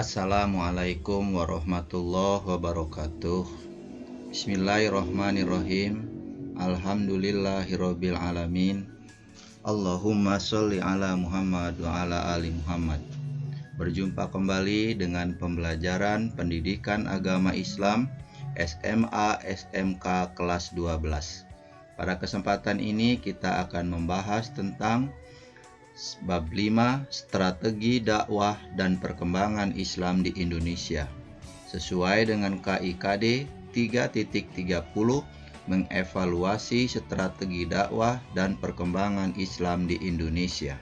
Assalamualaikum warahmatullahi wabarakatuh. Bismillahirrahmanirrahim. Alhamdulillahirabbil alamin. Allahumma sholli ala Muhammad wa ala ali Muhammad. Berjumpa kembali dengan pembelajaran pendidikan agama Islam SMA SMK kelas 12. Pada kesempatan ini kita akan membahas tentang Bab 5, Strategi Dakwah dan Perkembangan Islam di Indonesia. Sesuai dengan KIKD 3.30, mengevaluasi strategi dakwah dan perkembangan Islam di Indonesia.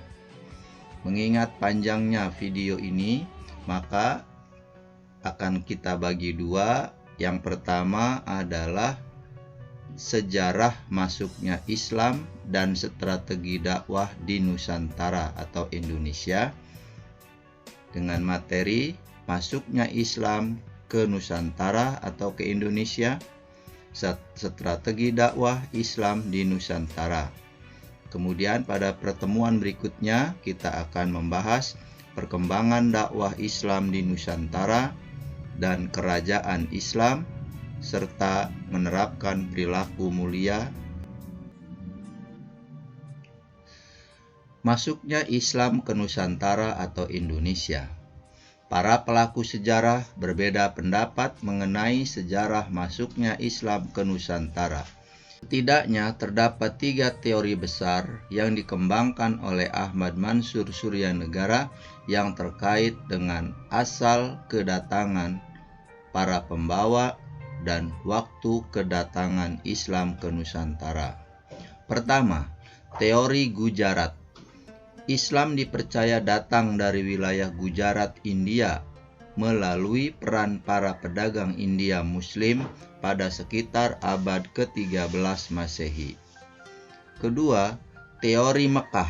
Mengingat panjangnya video ini, maka akan kita bagi dua. Yang pertama adalah sejarah masuknya Islam dan strategi dakwah di Nusantara atau Indonesia, dengan materi masuknya Islam ke Nusantara atau ke Indonesia, strategi dakwah Islam di Nusantara. Kemudian pada pertemuan berikutnya kita akan membahas perkembangan dakwah Islam di Nusantara dan kerajaan Islam, serta menerapkan perilaku mulia. Masuknya Islam ke Nusantara atau Indonesia. Para pelaku sejarah berbeda pendapat mengenai sejarah masuknya Islam ke Nusantara. Setidaknya terdapat 3 teori besar yang dikembangkan oleh Ahmad Mansur Suryanegara yang terkait dengan asal kedatangan para pembawa dan waktu kedatangan Islam ke Nusantara. Pertama, teori Gujarat. Islam dipercaya datang dari wilayah Gujarat, India, melalui peran para pedagang India Muslim pada sekitar abad ke-13 Masehi. Kedua, teori Mekah.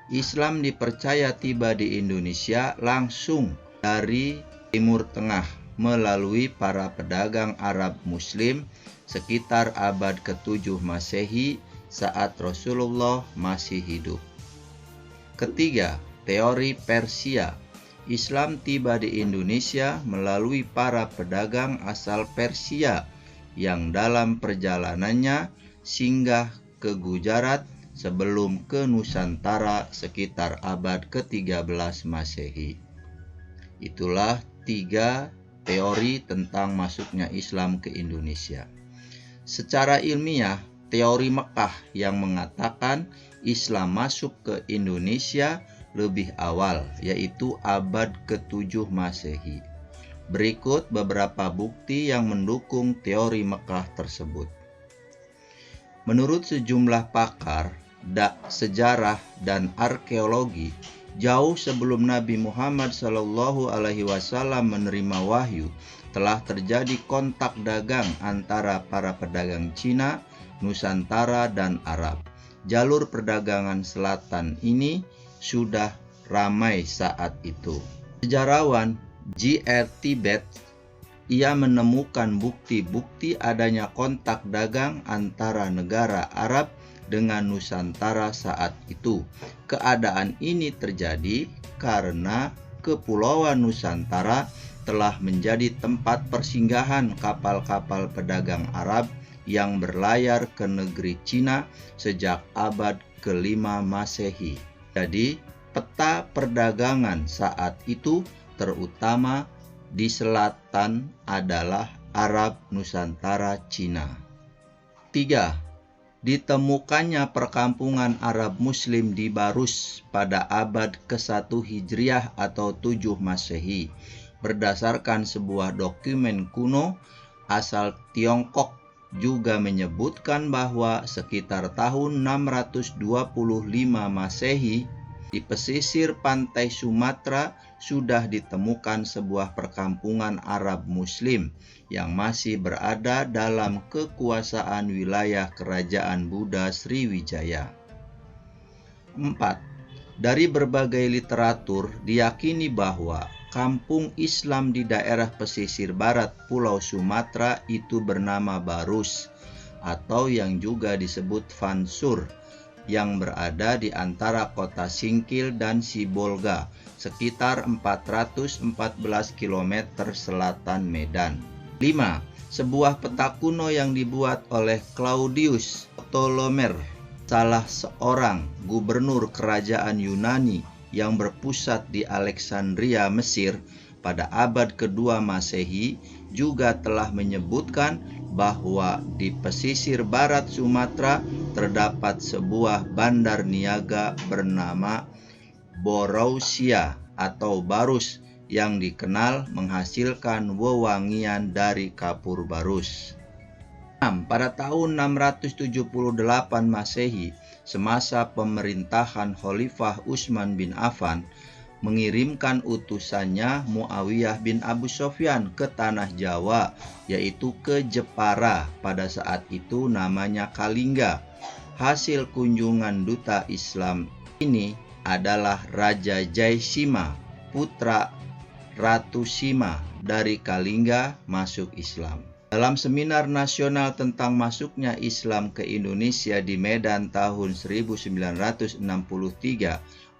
Islam dipercaya tiba di Indonesia langsung dari Timur Tengah melalui para pedagang Arab Muslim sekitar abad ke-7 Masehi saat Rasulullah masih hidup. Ketiga, teori Persia. Islam tiba di Indonesia melalui para pedagang asal Persia yang dalam perjalanannya singgah ke Gujarat sebelum ke Nusantara sekitar abad ke-13 Masehi. Itulah 3 teori tentang masuknya Islam ke Indonesia. Secara ilmiah, teori Mekah yang mengatakan Islam masuk ke Indonesia lebih awal, yaitu abad ke-7 Masehi. Berikut beberapa bukti yang mendukung teori Mekah tersebut. Menurut sejumlah pakar sejarah dan arkeologi, jauh sebelum Nabi Muhammad SAW menerima wahyu, telah terjadi kontak dagang antara para pedagang Cina, Nusantara, dan Arab. Jalur perdagangan selatan ini sudah ramai saat itu. Sejarawan J.R. Tibet, ia menemukan bukti-bukti adanya kontak dagang antara negara Arab dengan Nusantara saat itu. Keadaan ini terjadi karena Kepulauan Nusantara telah menjadi tempat persinggahan kapal-kapal pedagang Arab yang berlayar ke negeri Cina sejak abad ke-5 Masehi. Jadi, peta perdagangan saat itu terutama di selatan adalah Arab Nusantara Cina. 3. Ditemukannya perkampungan Arab Muslim di Barus pada abad ke-1 Hijriah atau 7 Masehi. Berdasarkan sebuah dokumen kuno asal Tiongkok juga menyebutkan bahwa sekitar tahun 625 Masehi di pesisir pantai Sumatera sudah ditemukan sebuah perkampungan Arab Muslim yang masih berada dalam kekuasaan wilayah Kerajaan Buddha Sriwijaya. 4. Dari berbagai literatur diyakini bahwa kampung Islam di daerah pesisir barat Pulau Sumatera itu bernama Barus atau yang juga disebut Vansur, yang berada di antara kota Singkil dan Sibolga, sekitar 414 km selatan Medan. 5. Sebuah peta kuno yang dibuat oleh Claudius Ptolemer, salah seorang gubernur kerajaan Yunani yang berpusat di Alexandria, Mesir pada abad kedua Masehi, juga telah menyebutkan bahwa di pesisir barat Sumatera terdapat sebuah bandar niaga bernama Borussia atau Barus yang dikenal menghasilkan wewangian dari kapur barus. 6. Pada tahun 678 Masehi, semasa pemerintahan Khalifah Utsman bin Affan, mengirimkan utusannya Muawiyah bin Abu Sufyan ke tanah Jawa, yaitu ke Jepara, pada saat itu namanya Kalingga. Hasil kunjungan duta Islam ini adalah Raja Jaisima, putra Ratu Sima dari Kalingga, masuk Islam. Dalam seminar nasional tentang masuknya Islam ke Indonesia di Medan tahun 1963,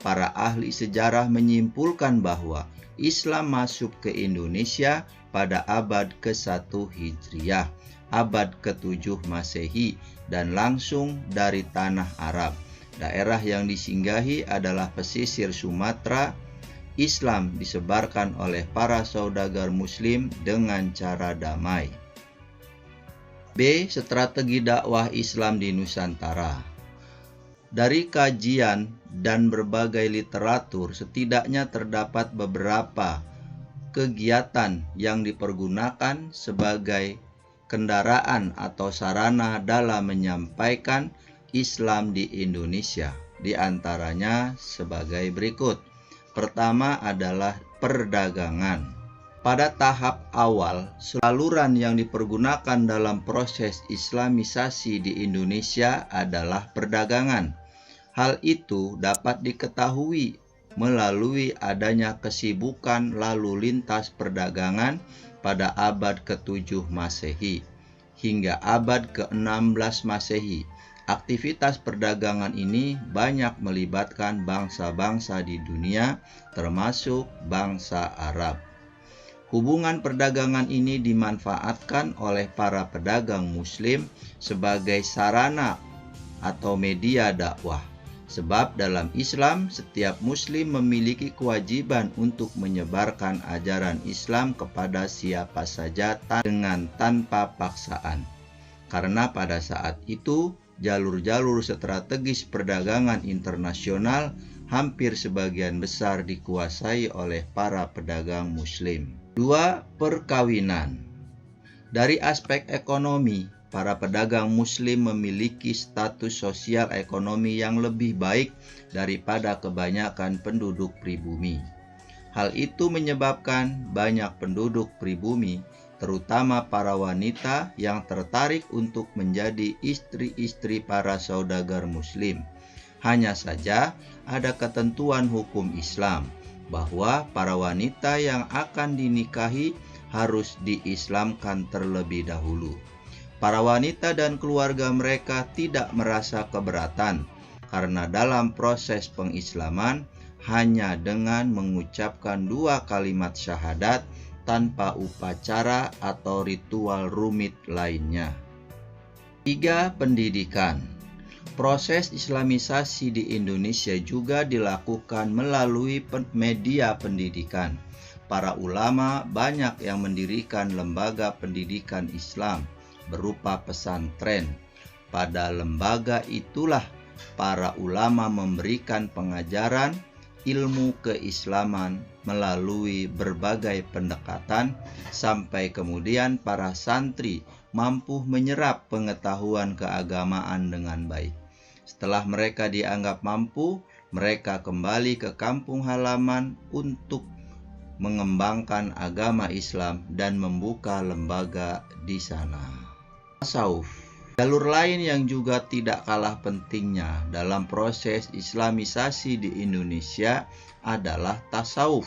para ahli sejarah menyimpulkan bahwa Islam masuk ke Indonesia pada abad ke-1 Hijriah, abad ke-7 Masehi, dan langsung dari tanah Arab. Daerah yang disinggahi adalah pesisir Sumatera. Islam disebarkan oleh para saudagar Muslim dengan cara damai. B. Strategi dakwah Islam di Nusantara. Dari kajian dan berbagai literatur, setidaknya terdapat beberapa kegiatan yang dipergunakan sebagai kendaraan atau sarana dalam menyampaikan Islam di Indonesia. Di antaranya sebagai berikut. Pertama adalah perdagangan. Pada tahap awal, saluran yang dipergunakan dalam proses Islamisasi di Indonesia adalah perdagangan. Hal itu dapat diketahui melalui adanya kesibukan lalu lintas perdagangan pada abad ke-7 Masehi hingga abad ke-16 Masehi. Aktivitas perdagangan ini banyak melibatkan bangsa-bangsa di dunia, termasuk bangsa Arab. Hubungan perdagangan ini dimanfaatkan oleh para pedagang Muslim sebagai sarana atau media dakwah. Sebab dalam Islam, setiap Muslim memiliki kewajiban untuk menyebarkan ajaran Islam kepada siapa saja dengan tanpa paksaan. Karena pada saat itu, jalur-jalur strategis perdagangan internasional hampir sebagian besar dikuasai oleh para pedagang Muslim. 2. Perkawinan. Dari aspek ekonomi, para pedagang Muslim memiliki status sosial ekonomi yang lebih baik daripada kebanyakan penduduk pribumi. Hal itu menyebabkan banyak penduduk pribumi, terutama para wanita, yang tertarik untuk menjadi istri-istri para saudagar Muslim. Hanya saja ada ketentuan hukum Islam bahwa para wanita yang akan dinikahi harus diislamkan terlebih dahulu. Para wanita dan keluarga mereka tidak merasa keberatan karena dalam proses pengislaman hanya dengan mengucapkan 2 kalimat syahadat tanpa upacara atau ritual rumit lainnya. 3. Pendidikan. Proses Islamisasi di Indonesia juga dilakukan melalui media pendidikan. Para ulama banyak yang mendirikan lembaga pendidikan Islam berupa pesantren. Pada lembaga itulah para ulama memberikan pengajaran ilmu keislaman melalui berbagai pendekatan sampai kemudian para santri mampu menyerap pengetahuan keagamaan dengan baik. Setelah mereka dianggap mampu, mereka kembali ke kampung halaman untuk mengembangkan agama Islam dan membuka lembaga di sana. Tasawuf. Jalur lain yang juga tidak kalah pentingnya dalam proses Islamisasi di Indonesia adalah tasawuf.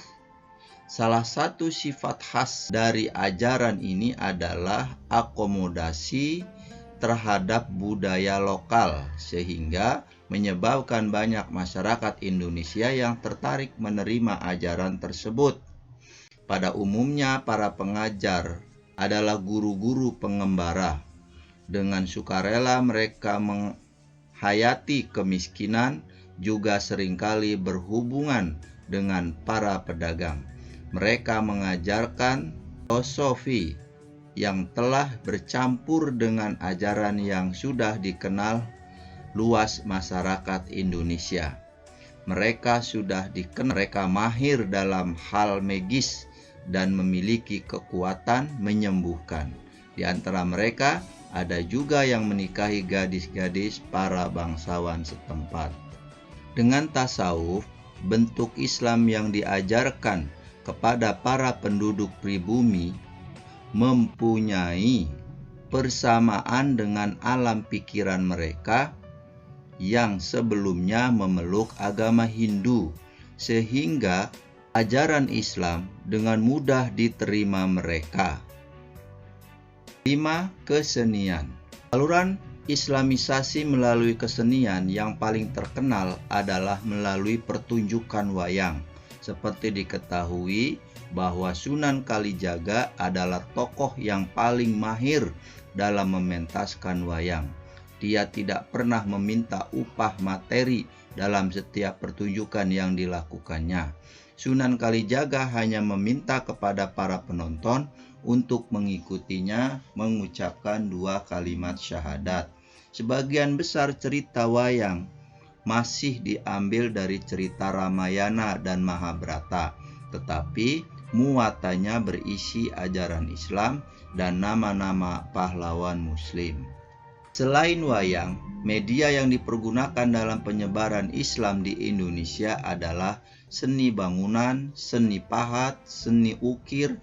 Salah satu sifat khas dari ajaran ini adalah akomodasi terhadap budaya lokal, sehingga menyebabkan banyak masyarakat Indonesia yang tertarik menerima ajaran tersebut. Pada umumnya, para pengajar adalah guru-guru pengembara. Dengan sukarela mereka menghayati kemiskinan, juga seringkali berhubungan dengan para pedagang. Mereka mengajarkan filosofi yang telah bercampur dengan ajaran yang sudah dikenal luas masyarakat Indonesia. Mereka mahir dalam hal magis dan memiliki kekuatan menyembuhkan. Di antara mereka ada juga yang menikahi gadis-gadis para bangsawan setempat. Dengan tasawuf, bentuk Islam yang diajarkan kepada para penduduk pribumi mempunyai persamaan dengan alam pikiran mereka yang sebelumnya memeluk agama Hindu, sehingga ajaran Islam dengan mudah diterima mereka. 5. Kesenian. Saluran Islamisasi melalui kesenian yang paling terkenal adalah melalui pertunjukan wayang. Seperti diketahui bahwa Sunan Kalijaga adalah tokoh yang paling mahir dalam mementaskan wayang. Dia tidak pernah meminta upah materi dalam setiap pertunjukan yang dilakukannya. Sunan Kalijaga hanya meminta kepada para penonton untuk mengikutinya mengucapkan 2 kalimat syahadat. Sebagian besar cerita wayang masih diambil dari cerita Ramayana dan Mahabharata, tetapi muatannya berisi ajaran Islam dan nama-nama pahlawan Muslim. Selain wayang, media yang dipergunakan dalam penyebaran Islam di Indonesia adalah seni bangunan, seni pahat, seni ukir,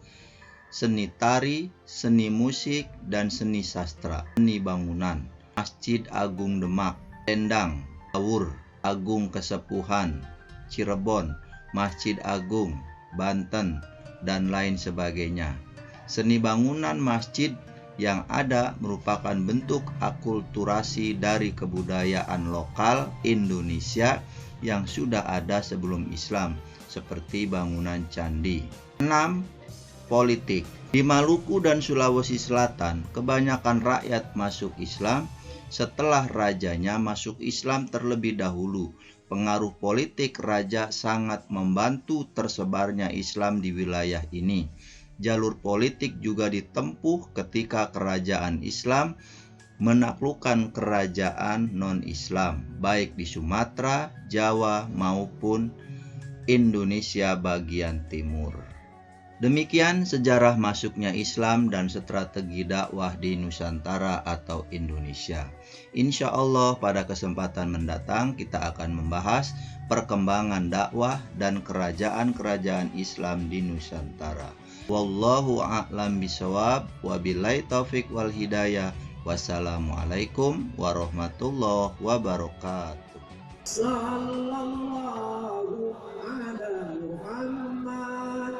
seni tari, seni musik, dan seni sastra. Seni bangunan: Masjid Agung Demak, Sendang, Awur, Agung Kesepuhan, Cirebon, Masjid Agung, Banten, dan lain sebagainya. Seni bangunan masjid yang ada merupakan bentuk akulturasi dari kebudayaan lokal Indonesia yang sudah ada sebelum Islam, seperti bangunan candi. 6. Politik. Di Maluku dan Sulawesi Selatan, kebanyakan rakyat masuk Islam setelah rajanya masuk Islam terlebih dahulu. Pengaruh politik raja sangat membantu tersebarnya Islam di wilayah ini. Jalur politik juga ditempuh ketika kerajaan Islam menaklukkan kerajaan non-Islam, baik di Sumatera, Jawa, maupun Indonesia bagian timur. Demikian sejarah masuknya Islam dan strategi dakwah di Nusantara atau Indonesia. Insya Allah pada kesempatan mendatang kita akan membahas perkembangan dakwah dan kerajaan-kerajaan Islam di Nusantara. Wallahu a'lam bishawab, wabillahi taufik wal hidayah. Wassalamualaikum warahmatullahi wabarakatuh. Sallallahu ala Muhammad.